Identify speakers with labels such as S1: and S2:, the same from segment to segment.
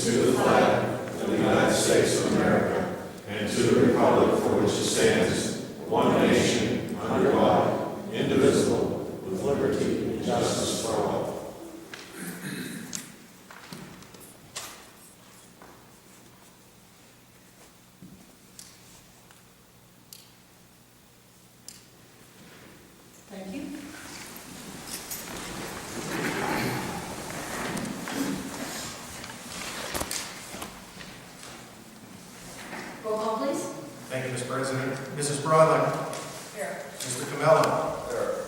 S1: allegiance to the flag of the United States of America and to the republic for which it stands, one nation, under God, indivisible, with liberty and justice for all.
S2: Thank you. Roll call, please.
S3: Thank you, Ms. President. Mrs. Broderick.
S2: Here.
S3: Mr. Camello.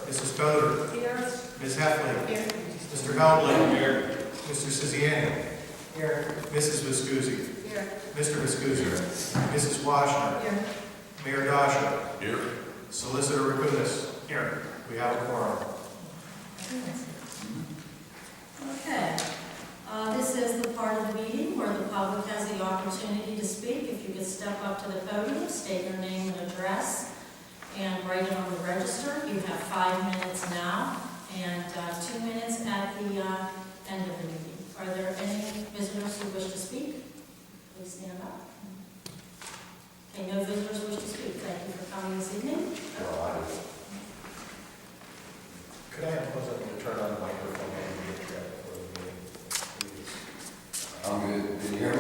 S3: Mrs. Coder.
S2: Here.
S3: Ms. Heffley.
S2: Here.
S3: Mr. Helbley. Here. Mr. Siziani.
S2: Here.
S3: Mrs. Viscusi.
S2: Here.
S3: Mr. Viscusi. Mrs. Washner.
S2: Here.
S3: Mayor Dasha.
S1: Here.
S3: Solicitor Rakunas. Here. We have a quorum.
S2: Okay. This is the part of the meeting where the public has the opportunity to speak. If you could step up to the podium, state your name and address, and write it on the register. You have 5 minutes now, and 2 minutes at the end of the meeting. Are there any visitors who wish to speak? Please stand up. Okay, no visitors wish to speak. Thank you for coming this evening.
S3: Could I impose on you to turn on the microphone and be for the meeting, please?
S4: I'm good. Can you hear me?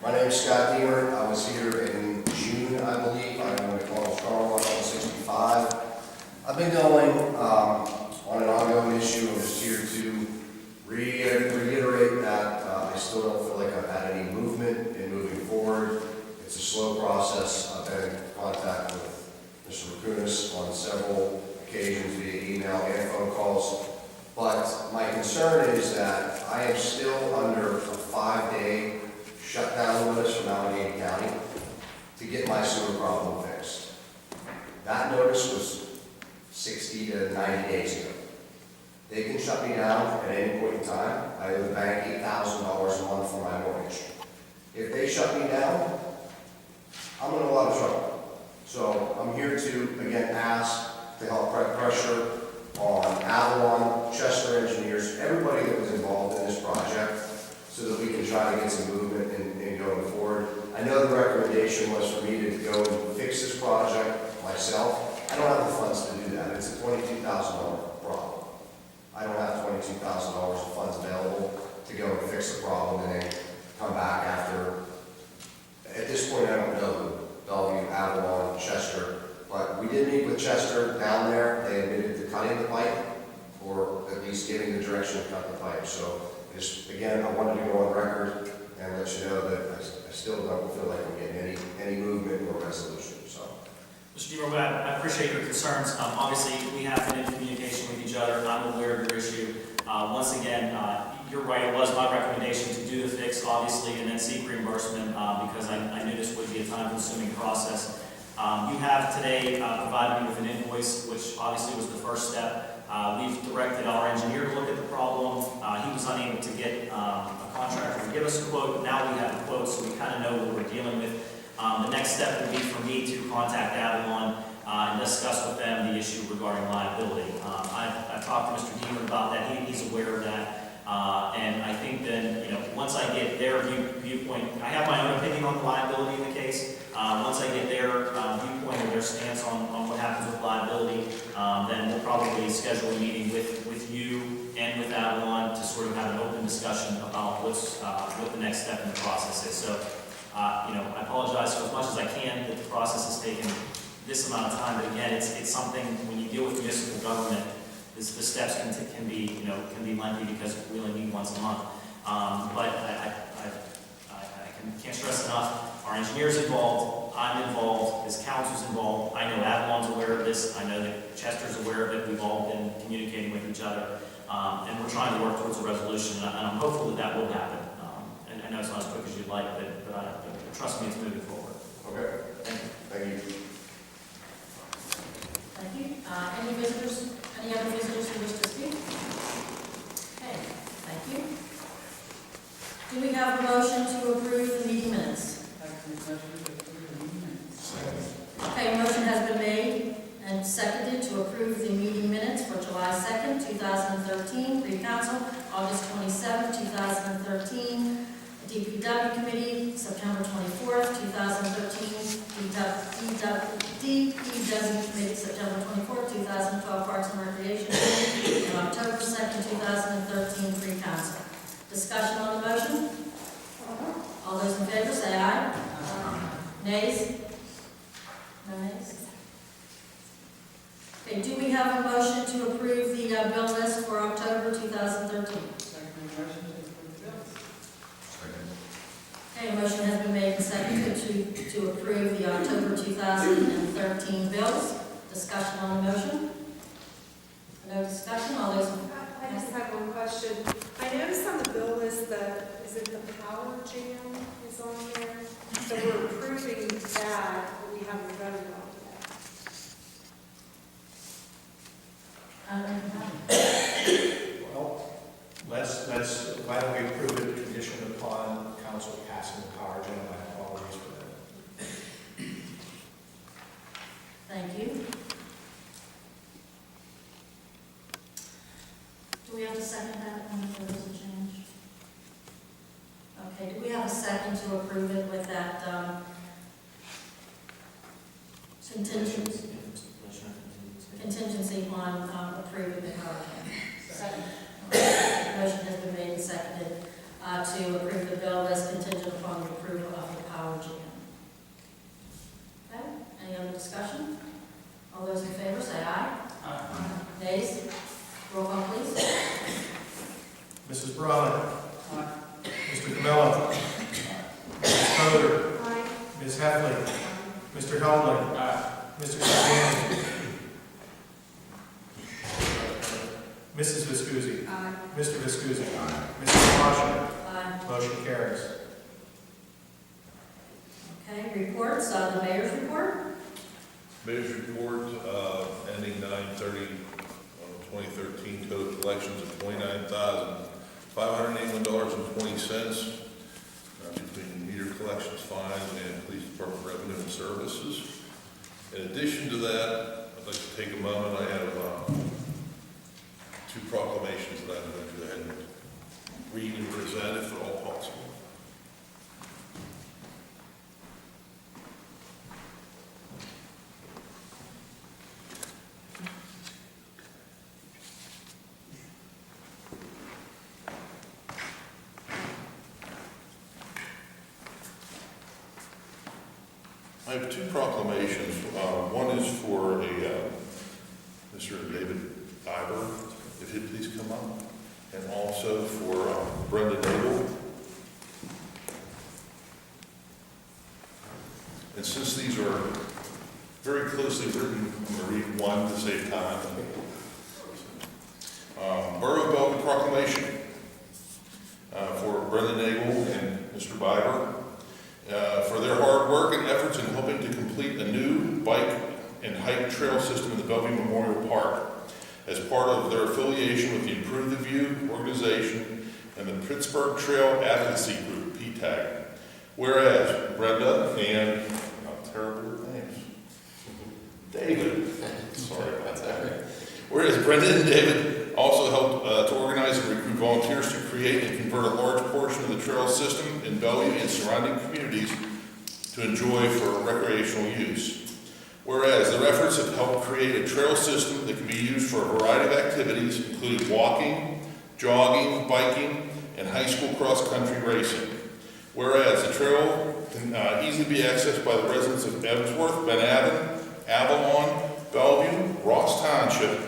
S4: My name is Scott Deemer. I was here in June, I believe. I'm in the McDonald's Car Wash on 65. I've been going on an ongoing issue. I'm just here to reiterate that I still don't feel like I've had any movement in moving forward. It's a slow process. I've been in contact with Mr. Rakunas on several occasions via email and phone calls. But my concern is that I am still under a 5-day shutdown notice from Allegheny County to get my sewer problem fixed. That notice was 60 to 90 days ago. They can shut me down at any point in time. I owe the bank $8,000 a month for my mortgage. If they shut me down, I'm in a lot of trouble. So I'm here to, again, ask to help put pressure on Avalon, Chester engineers, everybody that was involved in this project, so that we can try to get some movement in going forward. I know the recommendation was for me to go and fix this project myself. I don't have the funds to do that. It's a $22,000 problem. I don't have $22,000 of funds available to go and fix the problem and then come back after. At this point, I don't know Bellevue, Avalon, Chester. But we did meet with Chester down there. They admitted to cutting the pipe, or at least giving the direction to cut the pipe. So, just again, I wanted to go on record and let you know that I still don't feel like I'm getting any movement or resolution. So,
S5: Mr. Deemer, I appreciate your concerns. Obviously, we have been in communication with each other. I'm aware of your issue. Once again, you're right. It was my recommendation to do the fix, obviously, and then seek reimbursement because I knew this would be a time-consuming process. You have today provided me with an invoice, which obviously was the first step. We've directed our engineer to look at the problem. He was unable to get a contractor to give us a quote. Now we have a quote, so we kind of know what we're dealing with. The next step would be for me to contact Avalon and discuss with them the issue regarding liability. I've talked to Mr. Deemer about that. He's aware of that. And I think then, once I get their viewpoint, I have my own opinion on the liability in the case. Once I get their viewpoint or their stance on what happens with liability, then we'll probably schedule a meeting with you and with Avalon to sort of have an open discussion about what the next step in the process is. So, I apologize for as much as I can that the process has taken this amount of time. But again, it's something when you deal with municipal government. The steps can be lengthy because we only meet once a month. But I can't stress enough, our engineer's involved, I'm involved, his counsel's involved. I know Avalon's aware of this. I know that Chester's aware of it. We've all been communicating with each other. And we're trying to work towards a resolution. And I'm hopeful that will happen. And I know it's not as quick as you'd like, but trust me, it's moving forward.
S4: okay.
S5: Thank you.
S4: Thank you.
S2: Thank you. Any visitors? Any other visitors who wish to speak? Okay, thank you. Do we have a motion to approve the meeting minutes? Okay, a motion has been made and seconded to approve the meeting minutes for July 2nd, 2013, pre-council, August 27th, 2013. 2013. DPW Committee, September 24th, 2013. DPW Committee, September 24th, 2012. Parks and Recreation Committee, and October 2nd, 2013, Free Council. Discussion on the motion? All those in favor say aye. Nays? No nays? Okay, do we have a motion to approve the bill list for October 2013? Okay, a motion has been made and seconded to approve the October 2013 bills. Discussion on the motion? No discussion? All those in
S6: I just have one question. I noticed on the bill list that, is it the power jam is on there? So we're approving that, but we haven't voted on that.
S3: Well, let's, why don't we approve it conditioned upon council passing the power gen? My apologies for that.
S2: Thank you. Do we have to second that one if there is a change? Okay, do we have a second to approve it with that contingency on approving the power plan? Second. Motion has been made and seconded to approve the bill as contingent upon the approval of the power jam. Okay, any other discussion? All those in favor say aye. Aye. Nays? Roll call, please.
S3: Mrs. Browner. Mr. Camillo. Ms. Coder.
S6: Aye.
S3: Ms. Heffley. Mr. Heldman. Mr. Scanlon. Mrs. Viscusi.
S6: Aye.
S3: Mr. Viscusi. Mrs. Washington.
S2: Aye.
S3: Motion carries.
S2: Okay, reports, the mayor's report.
S1: Mayor's report, ending 9/30, 2013, total collections of $29,581.20 between meter collections, fines, and police department revenue and services. In addition to that, I'd like to take a moment. I have two proclamations that I'm going to go ahead and read and present if at all possible. I have two proclamations. One is for Mr. David Iber, if he'd please come up, and also for Brenda Nagel. And since these are very closely written, I'm going to read one to save time. Borough of Bellevue proclamation for Brenda Nagel and Mr. Biber. For their hard work and efforts in helping to complete a new bike and hike trail system in the Bellevue Memorial Park as part of their affiliation with the Improve the View organization and the Pittsburgh Trail Advocacy Group, PTAG. Whereas Brenda and, not terrible with names, David, sorry about that. Whereas Brenda and David also helped to organize and recruit volunteers to create and convert a large portion of the trail system in Bellevue and surrounding communities to enjoy for recreational use. Whereas their efforts have helped create a trail system that can be used for a variety of activities, including walking, jogging, biking, and high school cross-country racing. Whereas the trail can easily be accessed by the residents of Ebsworth, Ben Avon, Avalon, Bellevue, Ross Township,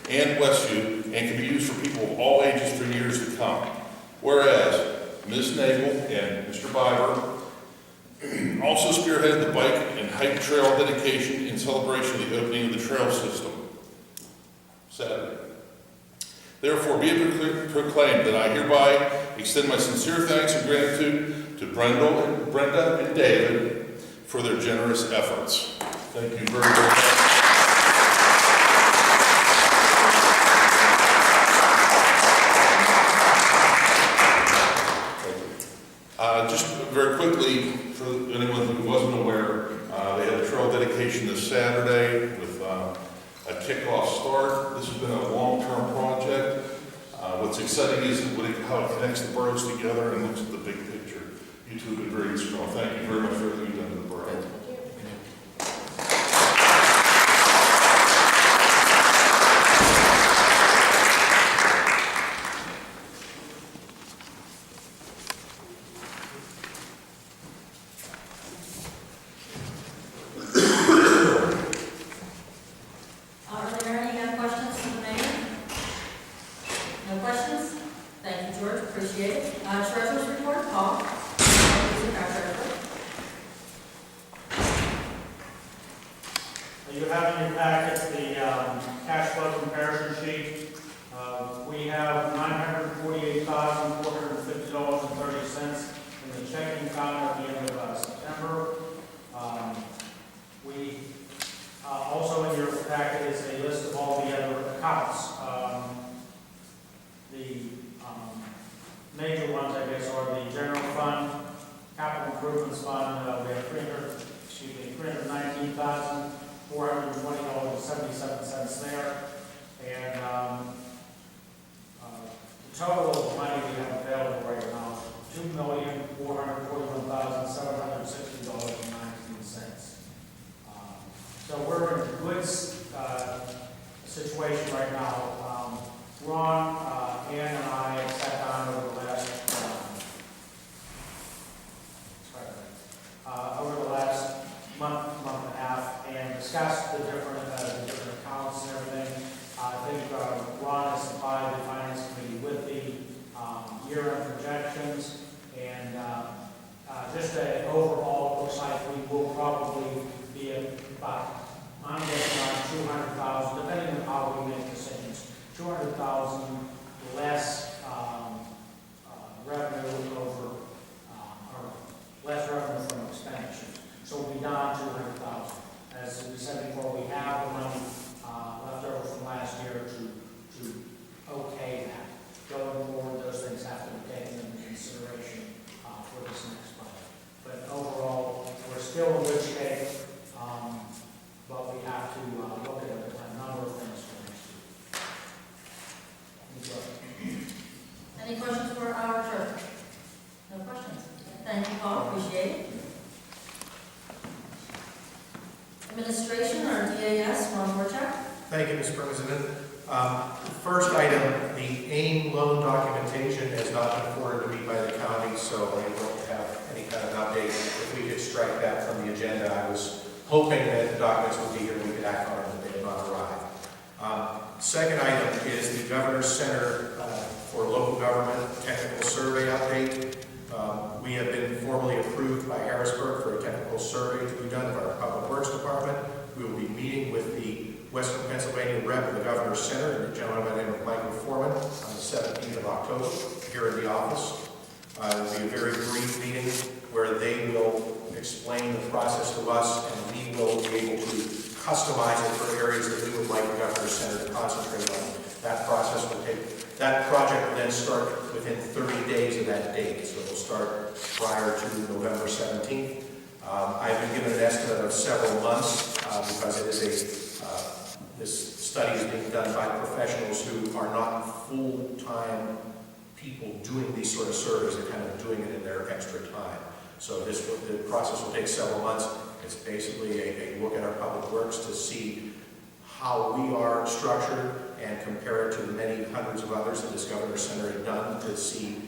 S1: and Westview, and can be used for people of all ages for years to come. Whereas Ms. Nagel and Mr. Biber also spearheaded the bike and hike trail dedication in celebration of the opening of the trail system Saturday. Therefore, be it proclaimed that I hereby extend my sincere thanks and gratitude to Brenda and David for their generous efforts. Thank you very much. Just very quickly, for anyone who wasn't aware, they had a trail dedication this Saturday with a kickoff start. This has been a long-term project.
S7: What's exciting is how it connects the boroughs together and looks at the big picture. You two have been very instrumental. Thank you very much for everything you've done to the borough.
S2: Are there any questions for the mayor? No questions? Thank you, George, appreciate it. Treasurer's report, Paul. Please, our treasurer.
S8: You have in your packet the cash flow comparison sheet. We have $948,450.30 in the checking account at the end of September. We also in your packet is a list of all the other accounts. The major ones, I guess, are the general fund, capital improvements fund. We have $319,420.77 there, and the total money we have available right now is $2,441,760.19. So we're in a good situation right now. Ron, Ann, and I sat down over the last month and a half, and discussed the different accounts and everything. I think Ron has supplied the finance committee with the year-end projections, and just overall, it looks like we will probably be at about, I'm guessing around 200,000, depending on how we make decisions, 200,000 less revenue over, or less revenue from expenditures. So we'll be down 200,000. As we said before, we have the money left over from last year to okay that. Going forward, those things have to be taken into consideration for this next budget. But overall, we're still in good shape, but we have to look at a number of things for next year.
S2: Any questions for our treasurer? No questions. Thank you, Paul, appreciate it. Administration or DAS, Ron Borchak.
S3: Thank you, Mr. President. First item, the AIM loan documentation has not been forwarded to me by the county, so I don't have any kind of update. If we could strike that from the agenda, I was hoping that the documents would be here and we could act on it, but they have not arrived. Second item is the Governor's Center for Local Government Technical Survey update. We have been formally approved by Harrisburg for a technical survey to be done of our Public Works Department. We will be meeting with the Western Pennsylvania rep of the Governor's Center, the gentleman by the name of Michael Foreman, on the 17th of October here in the office. It will be a very brief meeting where they will explain the process to us, and we will be able to customize it for areas that we would like the Governor's Center to concentrate on. That process will take, that project will then start within 30 days of that date, so it will start prior to November 17th. I've been given an estimate of several months because it is this study is being done by professionals who are not full-time people doing these sort of surveys. They're kind of doing it in their extra time. So the process will take several months. It's basically a look at our public works to see how we are structured and compare it to the many hundreds of others that this Governor's Center has done to see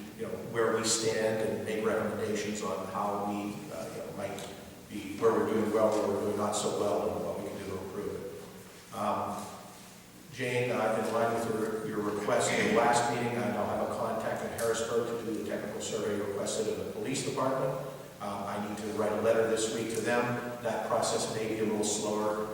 S3: where we stand and make recommendations on how we might be, where we're doing well, where we're doing not so well, and what we can do to improve it. Jane, in line with your request in the last meeting, I now have a contact in Harrisburg to do the technical survey requested of the police department. I need to write a letter this week to them. That process may be a little slower.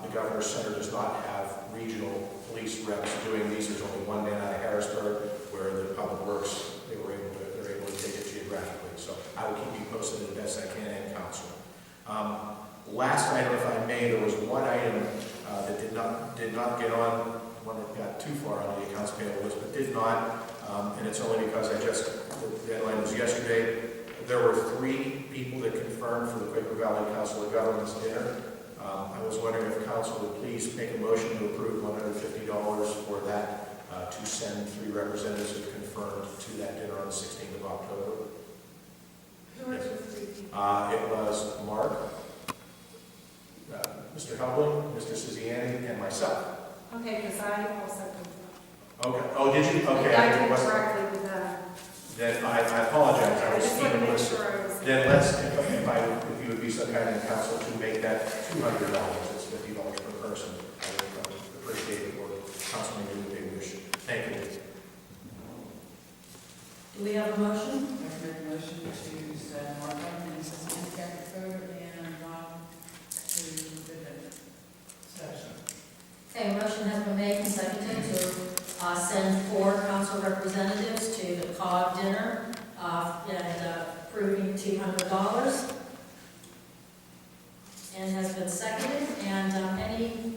S3: The Governor's Center does not have regional police reps doing these. There's only one man out of Harrisburg, where the Public Works, they're able to take it geographically. So I will keep you posted as best I can, and counsel. Last item, if I may, there was one item that did not get on, one that got too far on the accounts payable list, but did not, and it's only because the deadline was yesterday. There were 3 people that confirmed for the Quaker Valley Council of Governments dinner. I was wondering if council would please make a motion to approve $150 for that to send 3 representatives who confirmed to that dinner on the 16th of October.
S6: Who are the three people?
S3: It was Mark, Mr. Helbling, Mr. Siziani, and myself.
S6: Okay, because I also confirmed.
S3: Okay. Oh, did you? Okay.
S6: I did
S3: wasn't-
S6: correctly with that.
S3: Then I apologize. I
S6: I
S3: was
S6: just want to
S3: speaking
S6: make
S3: with.
S6: sure I was.
S3: Then let's, if you would be so kind in council to make that $200, it's $50 per person. I would appreciate it, or councilman do what they wish. Thank you.
S2: Do we have a motion?
S9: I make a motion to send Mark and Mrs. Hancock and Ron to the dinner. Session.
S2: Okay, a motion has been made and seconded to send 4 council representatives to the COG dinner and approving $200. And has been seconded. And any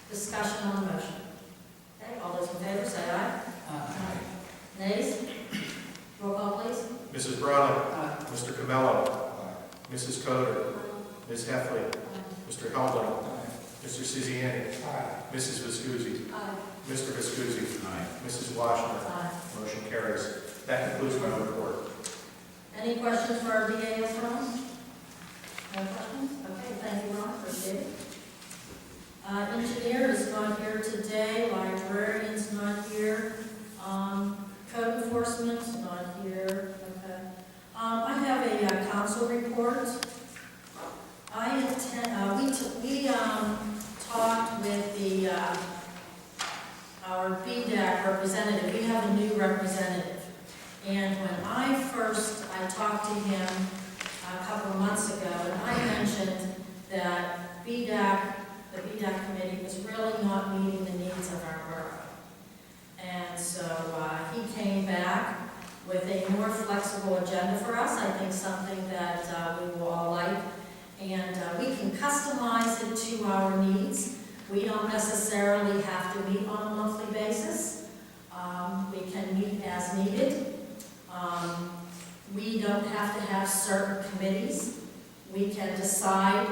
S2: discussion on the motion? Okay, all those in favor say aye. Nays? Roll call, please.
S3: Mrs. Browning, Mr. Camello, Mrs. Coder, Ms. Heffley, Mr. Helbling, Mr. Siziani, Mrs. Viscusi, Mr. Viscusi, Mrs. Washner.
S2: Aye.
S3: Motion carries. That concludes my report.
S2: Any questions for our DAS, Ron? No questions? Okay, thank you, Ron, appreciate it. Engineer is not here today, librarian's not here, code enforcement is not here, okay. I have a council report. We talked with the, our BDAC representative. We have a new representative. And when I talked to him a couple of months ago, and I mentioned that the BDAC committee was really not meeting the needs of our borough. And so he came back with a more flexible agenda for us, I think something that we will all like. And we can customize it to our needs. We don't necessarily have to meet on a monthly basis. We can meet as needed. We don't have to have certain committees. We can decide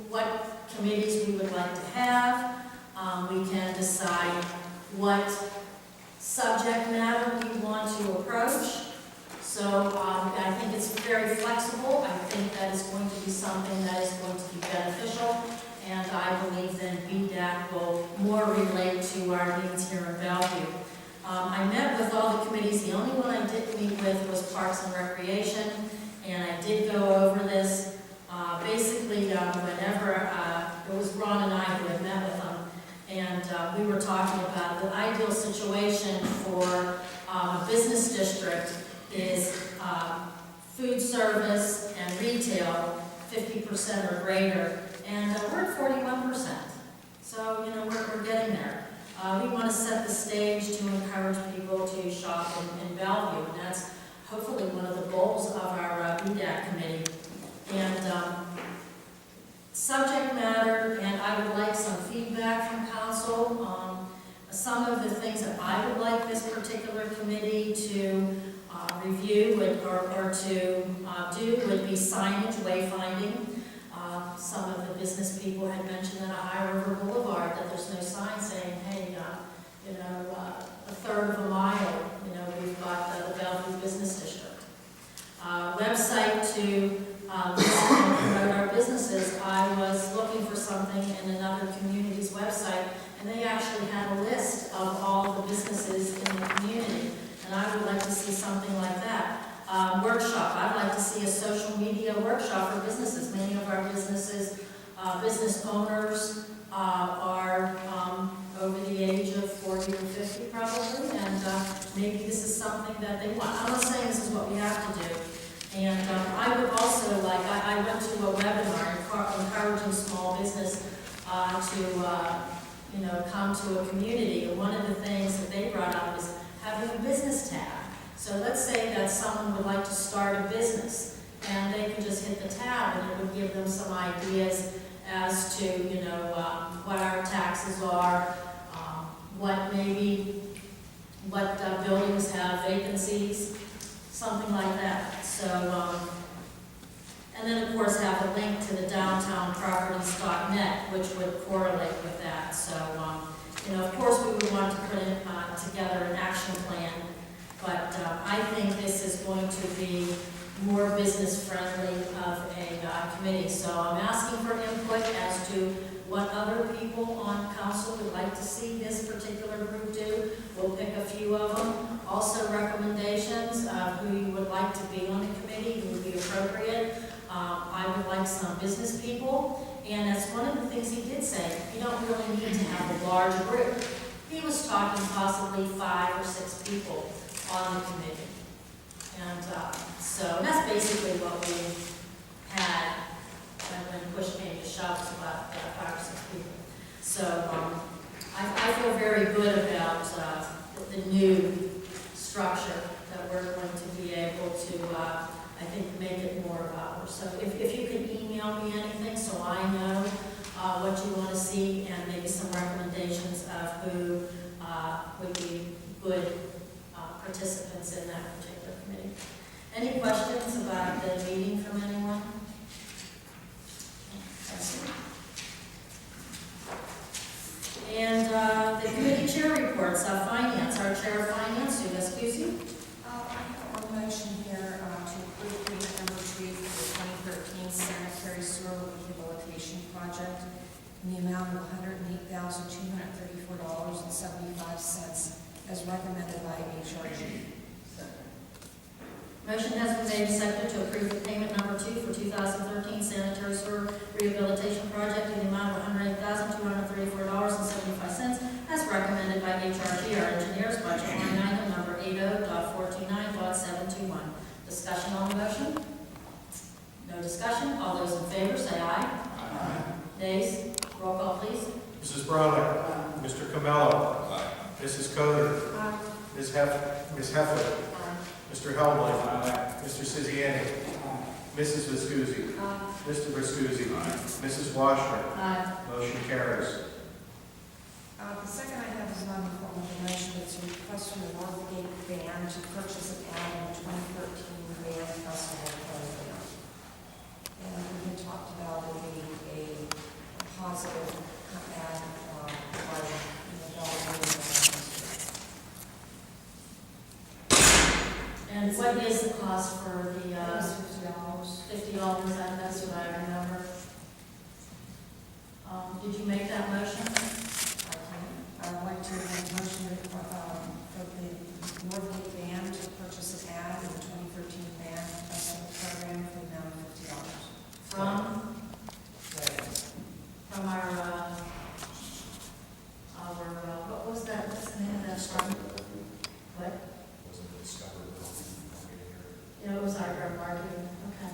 S2: what committees we would like to have. We can decide what subject matter we want to approach. So I think it's very flexible. I think that is going to be something that is going to be beneficial. And I believe then BDAC will more relate to our needs here in Bellevue. I met with all the committees. The only one I didn't meet with was Parks and Recreation. And I did go over this. Basically, whenever it was Ron and I who had met with them, and we were talking about the ideal situation for a business district is food service and retail, 50% or greater, and we're at 41%. So, we're getting there. We want to set the stage to encourage people to shop in Bellevue, and that's hopefully one of the goals of our BDAC committee. And subject matter, and I would like some feedback from council. Some of the things that I would like this particular committee to review or to do would be signage, wayfinding. Some of the business people had mentioned that on High River Boulevard that there's no sign saying, hey, a third of a mile, we've got the Bellevue Business District. Website to promote our businesses. I was looking for something in another community's website, and they actually had a list of all the businesses in the community, and I would like to see something like that. Workshop. I'd like to see a social media workshop for businesses. Many of our businesses, business owners are over the age of 40 or 50 probably, and maybe this is something that they want. I'm not saying this is what we have to do. And I would also like, I went to a webinar encouraging small business to come to a community. And one of the things that they brought up is having a business tab. So let's say that someone would like to start a business, and they could just hit the tab, and it would give them some ideas as to, what our taxes are, what buildings have vacancies, something like that. So, and then of course have a link to the downtownproperties.net, which would correlate with that. So, You know, of course, we would want to put together an action plan, but I think this is going to be more business-friendly of a committee. So I'm asking for input as to what other people on council would like to see this particular group do. We'll pick a few of them. Also recommendations of who you would like to be on the committee, who would be appropriate. I would like some business people, and that's one of the things he did say. You don't really need to have a large group. He was talking possibly 5 or 6 people on the committee. And so that's basically what we had when push came to shove, was about 5 or 6 people. So I feel very good about the new structure that we're going to be able to, I think, make it more of ours. So if you could email me anything so I know what you want to see and maybe some recommendations of who would be good participants in that particular committee. Any questions about the meeting from anyone? And the committee chair reports, finance, our chair of finance, Sue Vespucci.
S10: I have one motion here to approve payment number 2 for the 2013 sanitary sewer rehabilitation project in the amount of $108,234.75 as recommended by HRG.
S2: Motion has been made and seconded to approve the payment number 2 for 2013 sanitary sewer rehabilitation project in the amount of $108,234.75 as recommended by HRG, our engineers, budget line item number 80.429.721. Discussion on the motion? No discussion. All those in favor say aye. Aye. Nays? Roll call, please.
S3: Mrs. Bronick. Mr. Camello. Mrs. Coder. Ms. Heffler. Mr. Hellman. Mr. Siziani. Mrs. Viscusi. Mr. Viscusi. Mrs. Washner. Motion carries.
S10: The second I have is not in the form of a motion. It's a request from the Northgate Band to purchase an ad in the 2013 Band Festival program. And we had talked about it being a positive ad by the Bellevue.
S2: And what is the cost for the
S10: $50.
S2: $50? That's what I remember. Did you make that motion?
S10: I'd like to make a motion for the Northgate Band to purchase an ad in the 2013 Band Festival program for the amount of $50.
S2: From our what was that? What's the name of that song? What? Yeah, it was our marketing. Okay.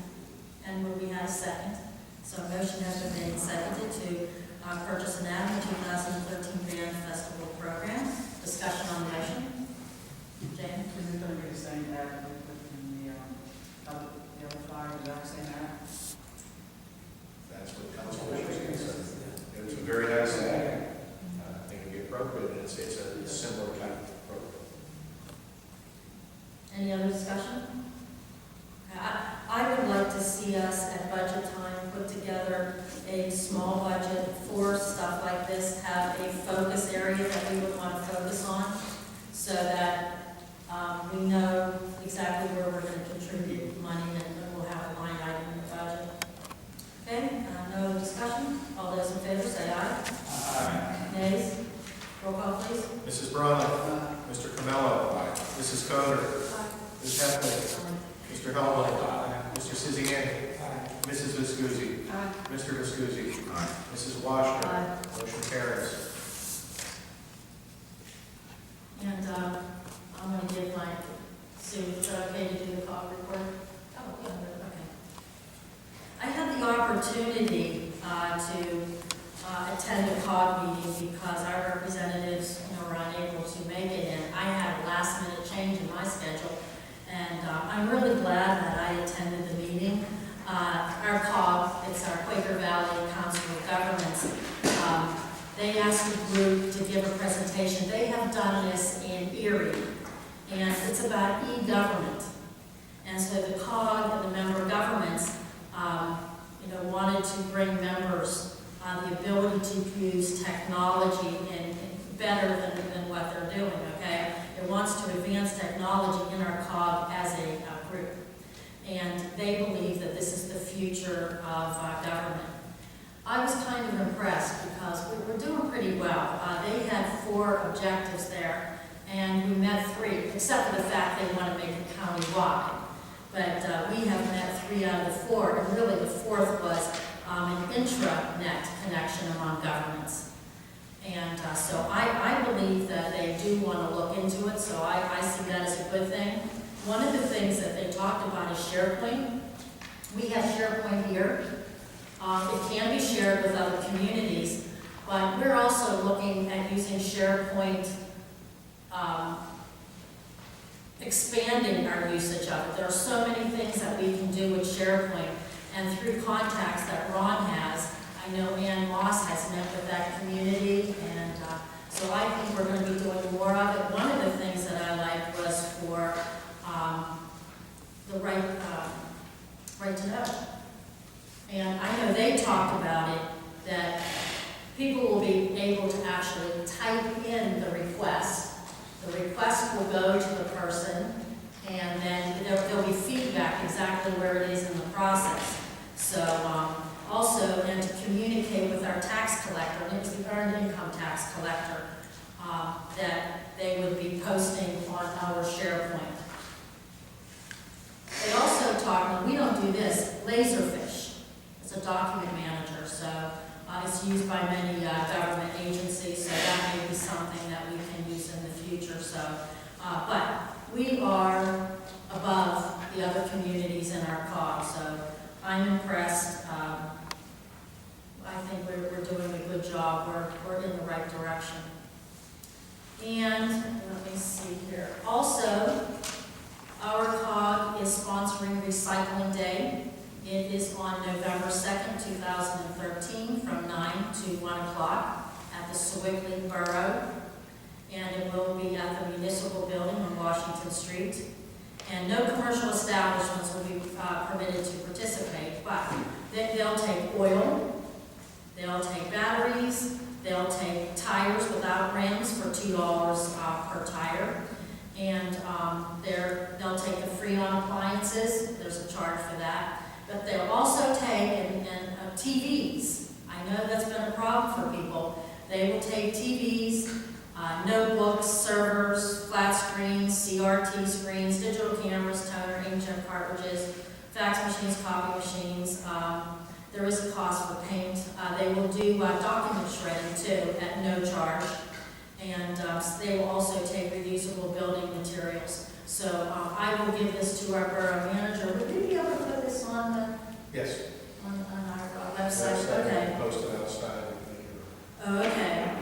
S2: And will we have a second? So a motion has been made and seconded to purchase an ad in the 2013 Band Festival program. Discussion on the motion. Jane?
S9: Is it going to be the same ad that we put in the other flyer, exact same ad?
S3: That's what council wishes. It was a very nice ad. I think it would be appropriate. It's a similar type of program.
S2: Any other discussion? I would like to see us at budget time put together a small budget for stuff like this, have a focus area that we would want to focus on so that we know exactly where we're going to contribute money and we'll have a line item in the budget. Okay, no discussion? All those in favor say aye. Aye. Nays? Roll call, please.
S3: Mrs. Bronick. Mr. Camello. Mrs. Coder. Ms. Heffler. Mr. Hellman. Mr. Siziani. Mrs. Viscusi. Mr. Viscusi. Mrs. Washner. Motion carries.
S2: And I'm going to give my, Sue, is it okay to do the call report? Oh, yeah, okay. I had the opportunity to attend a COG meeting because our representatives were unable to make it, and I had a last minute change in my schedule. And I'm really glad that I attended the meeting. Our COG, it's our Quaker Valley Council of Governments, they asked the group to give a presentation. They have done this in Erie, and it's about e-government. And so the COG and the member governments, wanted to bring members the ability to use technology and better than what they're doing, okay? It wants to advance technology in our COG as a group. And they believe that this is the future of government. I was kind of impressed because we're doing pretty well. They had 4 objectives there, and we met 3, except for the fact they want to make it county-wide. But we have met 3 out of the 4, and really the 4th was an intranet connection among governments. And so I believe that they do want to look into it, so I see that as a good thing. One of the things that they talked about is SharePoint. We have SharePoint here. It can be shared with other communities, but we're also looking at using SharePoint, expanding our usage of it. There are so many things that we can do with SharePoint, and through contacts that Ron has, I know Ann Moss has met with that community, and so I think we're going to be doing more of it. One of the things that I liked was for the right to know. And I know they talked about it, that people will be able to actually type in the request. The request will go to the person, and then there'll be feedback exactly where it is in the process. So also, and to communicate with our tax collector, and it was the earned income tax collector, that they would be posting on our SharePoint. They also talked, and we don't do this, Laserfish. It's a document manager, so it's used by many government agencies, so that may be something that we can use in the future. So, but we are above the other communities in our COG, so I'm impressed. I think we're doing a good job. We're in the right direction. And let me see here. Also, our COG is sponsoring Recycling Day. It is on November 2nd, 2013, from 9 to 1 o'clock at the Sewickley Borough. And it will be at the Municipal Building on Washington Street. And no commercial establishments will be permitted to participate, but they'll take oil, they'll take batteries, they'll take tires without rims for $2 per tire. And they'll take the Freon appliances. There's a charge for that. But they'll also take TVs. I know that's been a problem for people. They will take TVs, notebooks, servers, flat screens, CRT screens, digital cameras, toner, inkjet cartridges, fax machines, copy machines. There is a cost for paint. They will do document shredding too at no charge. And they will also take reusable building materials. So I will give this to our borough manager. Would you be able to put this on the
S3: Yes.
S2: on our website? Okay.
S3: Posted outside.
S2: Oh, okay.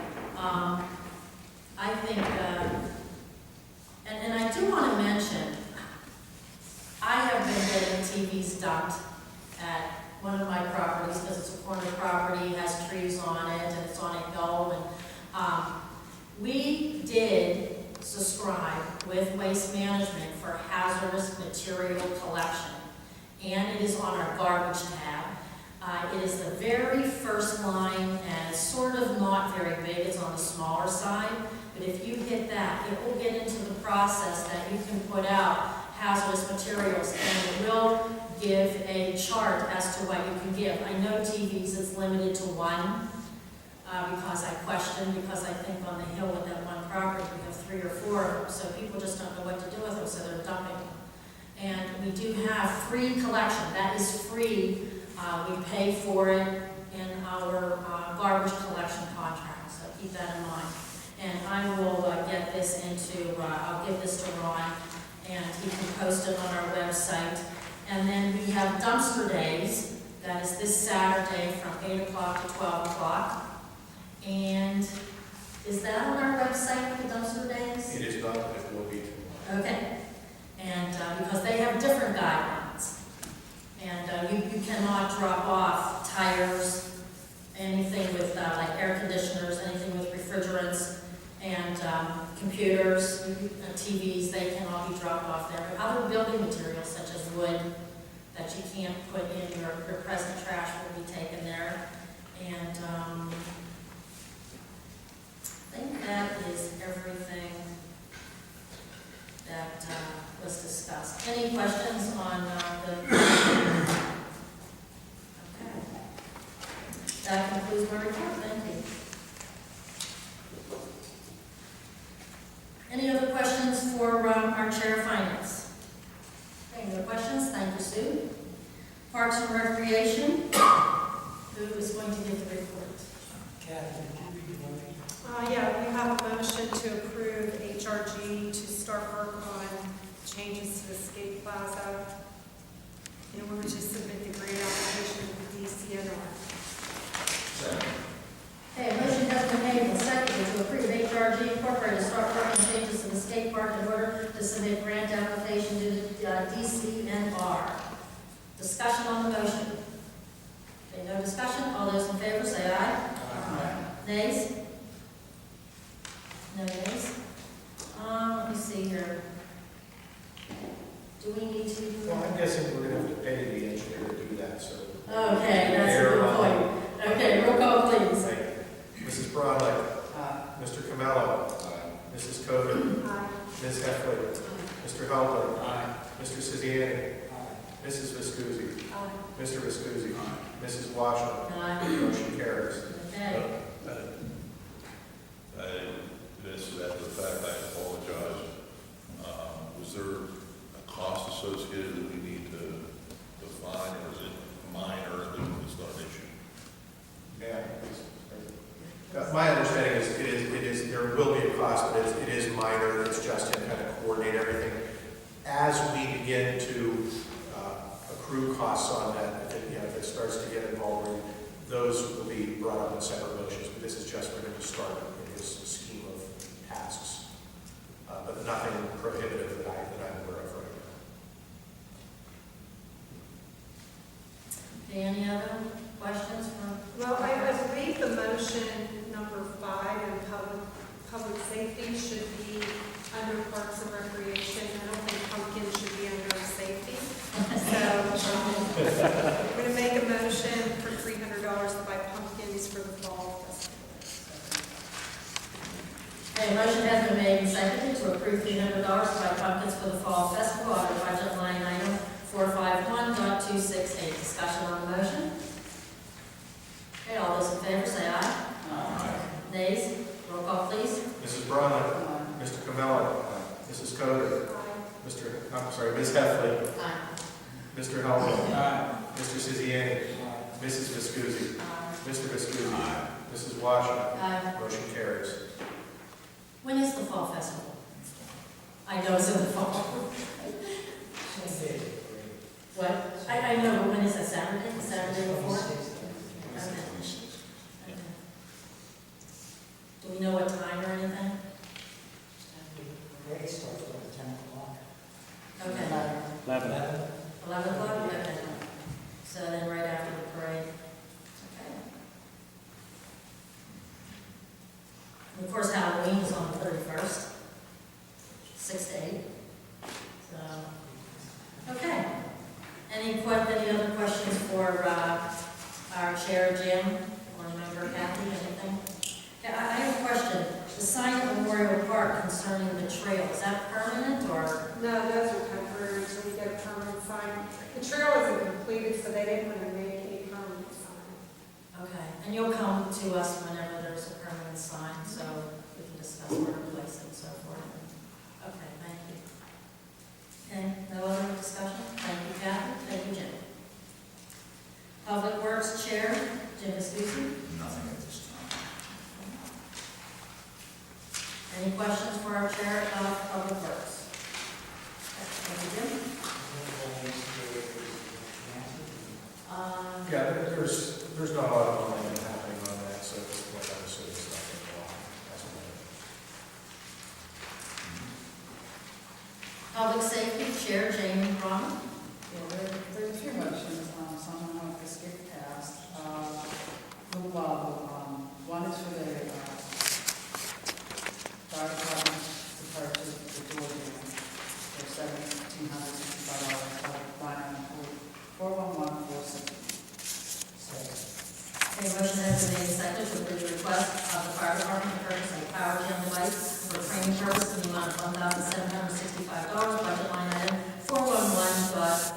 S2: I think, and I do want to mention, I have been getting TVs dumped at one of my properties because it's a corner property, has trees on it, and it's on a hill. And we did subscribe with Waste Management for hazardous material collection, and it is on our garbage tab. It is the very first line, and it's sort of not very big, it's on the smaller side, but if you hit that, it will get into the process that you can put out hazardous materials, and it will give a chart as to what you can give. I know TVs, it's limited to 1. Because I questioned, because I think on the hill with that one property, we have 3 or 4 of them, so people just don't know what to do with them, so they're dumping them. And we do have free collection. That is free. We pay for it in our garbage collection contract, so keep that in mind. And I will get this into, I'll give this to Ron, and he can post it on our website. And then we have dumpster days. That is this Saturday from 8 o'clock to 12 o'clock. And is that on our website, the dumpster days?
S3: It is not, but it will be tomorrow.
S2: Okay. And because they have different guidelines. And you cannot drop off tires, anything with like air conditioners, anything with refrigerants, and computers, TVs, they can all be dropped off there. But other building materials such as wood that you can't put in your present trash will be taken there. And think that is everything that was discussed. Any questions on the? Okay. That concludes my report. Thank you. Any other questions for our Chair of Finance? Any other questions? Thank you, Sue. Parks and Recreation, who is going to give the report?
S6: Yeah, we have a motion to approve HRG to start work on changes to the skate plaza in order to submit the grant application to the DCNR.
S2: Okay, a motion has been made and seconded to approve HRG Incorporated to start work on changes to the skate park in order to submit grant application to the DCNR. Discussion on the motion. Okay, no discussion. All those in favor say aye. Aye. Nays? No nays? Let me see here. Do we need to?
S3: Well, I'm guessing we're gonna have to pay the engineer to do that, so.
S2: Okay, that's a good point. Okay, roll call please.
S3: Thank you. Mrs. Bromley. Mr. Camello. Mrs. Coder.
S6: Aye.
S3: Ms. Heffley. Mr. Halper. Mr. Siziani. Mrs. Viscusi. Mr. Viscusi. Mrs. Washington.
S2: Aye.
S3: Motion carries.
S2: Okay.
S7: This is after the fact, I apologize. Was there a cost associated that we need to define, or is it minor, and it's not an issue?
S3: Yeah. My understanding is it is, there will be a cost, but it is minor. It's just to kind of coordinate everything. As we begin to accrue costs on that, if it starts to get involved, those will be brought up in separate motions, but this is just for him to start in his scheme of tasks. But nothing prohibitive that I'm aware of right now.
S2: Okay, any other questions from?
S6: Well, I believe the motion number 5 in public safety should be under Parks and Recreation. I don't think pumpkin should be under safety. So I'm going to make a motion for $300 to buy pumpkins for the fall festival.
S2: Okay, motion has been made and seconded to approve $300 to buy pumpkins for the fall festival out of budget line item 451.268. Discussion on the motion. Okay, all those in favor say aye. Aye. Nays? Roll call please.
S3: Mrs. Bromley. Mr. Camello. Mrs. Coder. Ms. Heffley.
S2: Aye.
S3: Mr. Halper. Mr. Siziani. Mrs. Viscusi. Mr. Viscusi. Mrs. Washington.
S2: Aye.
S3: Motion carries.
S2: When is the fall festival? I know it's in the fall. What? I know, but when is it? Saturday? The Saturday before? Okay. Do we know what time or anything?
S9: Parade starts at 10 o'clock.
S2: Okay.
S5: 11.
S2: 11 o'clock? Okay. So then right after the parade. Okay. And of course, Halloween is on the 31st, 6 to 8. So, okay. Any other questions for our chair, Jim, or member Kathy, anything? Yeah, I have a question. The sign at Memorial Park concerning the trail, is that permanent or?
S6: No, those are temporary until we get a permanent sign. The trail isn't completed, so they didn't want to make a permanent sign.
S2: Okay, and you'll come to us whenever there's a permanent sign, so we can discuss where to place it and so forth. Okay, thank you. Okay, no other discussion? Thank you, Kathy. Thank you, Jim. Public Works Chair, Jim Viscusi.
S1: Nothing at this time.
S2: Any questions for our Chair of Public Works? Thank you, Jim.
S3: Yeah, there's not a lot of money happening on that, so at this point, I'm assuming it's not going to go on. That's what
S2: Public Safety Chair, Jamie Brahma.
S9: Yeah, there are 2 motions, some I want to skip past. One is for the fire department to purchase the door jam for $1,765, line item 411460.
S2: Okay, motion has been made and seconded to approve the request of the fire department to purchase a power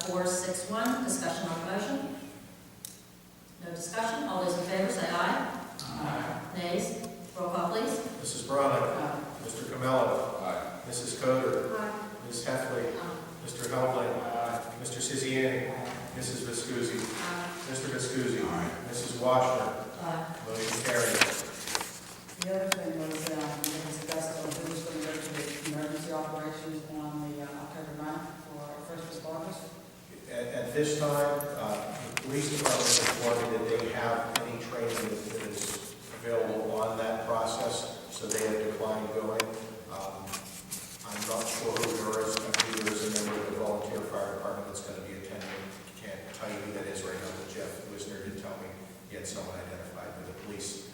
S2: 461. Discussion on the motion? No discussion. All those in favor say aye.
S9: Aye.
S2: Nays? Roll call, please.
S3: Mrs. Bronick.
S9: Aye.
S3: Mr. Camello. Mrs. Coder.
S6: Aye.
S3: Ms. Heffley. Mr. Helbling. Mr. Siziani. Mrs. Viscusi. Mr. Viscusi. Mrs. Washner. Motion carries.
S9: The other thing was, we discussed, who's going to go to the emergency operations on the October 9th for our first responders.
S3: At this time, the police department informed me that they have any training that is available on that process, so they have declined going. I'm not sure who there is. I believe there is a member of the volunteer fire department that's going to be attending. Can't tell you who that is right now, but Jeff Wisner did tell me he had someone identified, but the police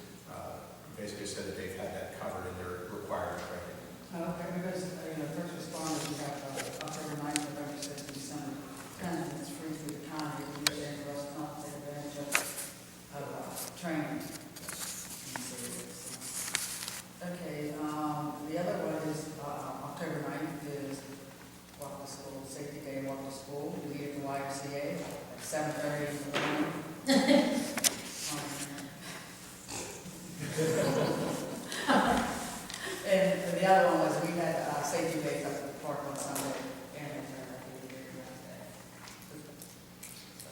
S3: basically said that they've had that covered in their required training.
S9: Okay, because, first responders, we have October 9th, November 6th, and December 10th, and it's free through the county, and we're saying for us not to take advantage of training. Okay, the other one is, October 9th is Walk to School, Safety Day, Walk to School. We meet at the YMCA at 7:30 in the morning. And the other one was, we had safety days up at the park on Sunday, and it's our Wednesday. So,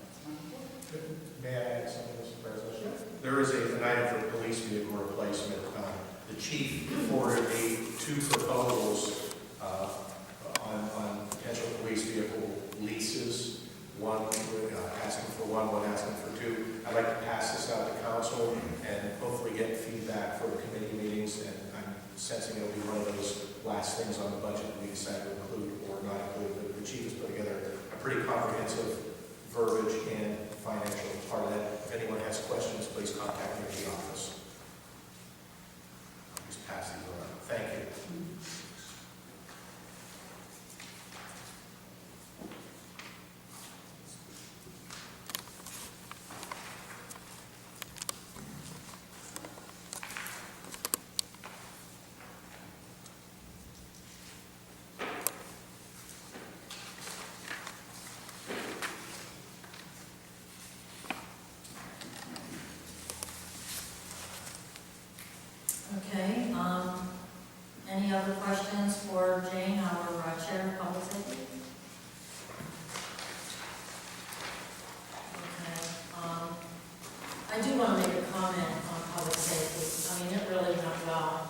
S9: that's my report.
S3: May I add something, Mr. President? There is an item for police vehicle replacement. The chief forwarded me 2 proposals on potential police vehicle leases. One asking for one asking for 2. I'd like to pass this out to council and hopefully get feedback for the committee meetings. And I'm sensing it'll be one of those last things on the budget that we decide to include or not include. But the chief has put together a pretty comprehensive verbiage and financial part of that. If anyone has questions, please contact me at the office. I'll just pass these around. Thank you.
S2: Okay, any other questions for Jane, our Chair of Public Safety? Okay, I do want to make a comment on public safety. I mean, it really went well.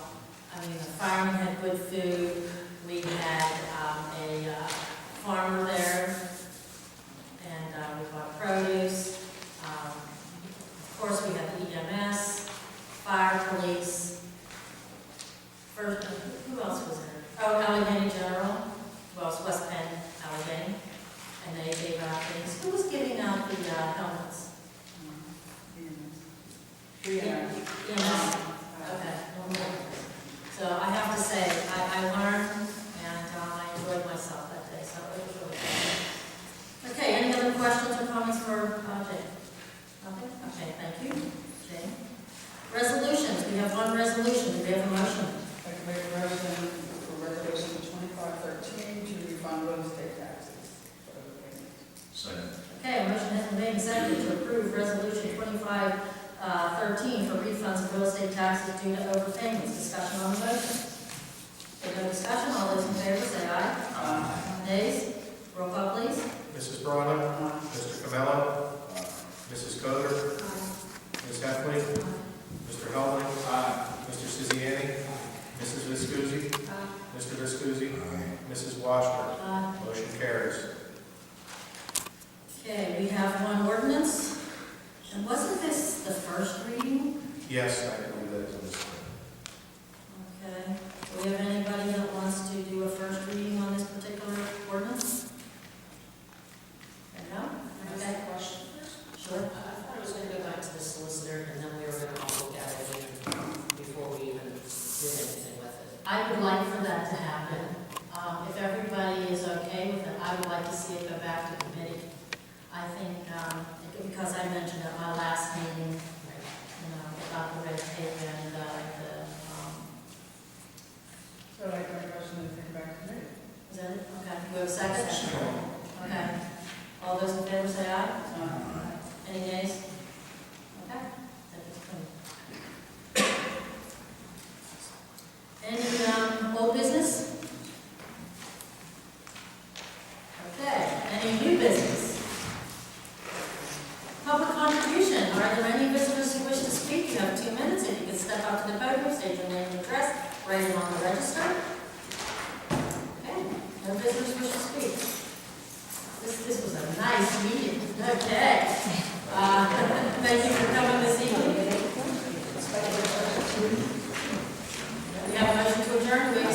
S2: I mean, the firemen had good food, we had a farmer there, and we bought produce. Of course, we had the EMS, fire, police. First, who else was there? Oh, Allegheny General, well, it's West Penn, Allegheny, and they gave out things. Who was giving out the helmets? EMS. Okay. So I have to say, I learned and I enjoyed myself that day, so it was really fun. Okay, any other questions or comments for Jane? Nothing? Okay, thank you, Jane. Resolutions, we have one resolution. Do we have a motion?
S9: I can make a motion for resolution 2513 to refund real estate taxes.
S7: Second.
S2: Okay, a motion has been made and seconded to approve resolution 2513 for refunds of real estate taxes due to overpayments. Discussion on the motion. If no discussion, all those in favor say aye. Nays? Roll call, please.
S3: Mrs. Bronick. Mr. Camello. Mrs. Coder. Ms. Heffley. Mr. Helbling. Mr. Siziani. Mrs. Viscusi. Mr. Viscusi. Mrs. Washner. Motion carries.
S2: Okay, we have one ordinance. And wasn't this the first reading?
S3: Yes, I believe that is on this.
S2: Okay. Do we have anybody that wants to do a first reading on this particular ordinance? No? Okay.
S11: Question first?
S2: Sure.
S11: I thought I was going to go back to the solicitor and then we were going to all look at it before we even did anything with it.
S2: I would like for that to happen. If everybody is okay with it, I would like to see it go back to committee. I think, because I mentioned at my last meeting, about the red tape and
S9: So I make a motion to take it back to committee.
S2: is that it? Okay, we have a second? Okay. business. Public contribution. Are there any visitors who wish to speak? You have 2 minutes. If you could step up to the podium, state your name and address, write it on the register. Okay, no visitors wish to speak. This was a nice meeting. Okay. Thank you for coming this evening. We have a motion to adjourn. Do we have a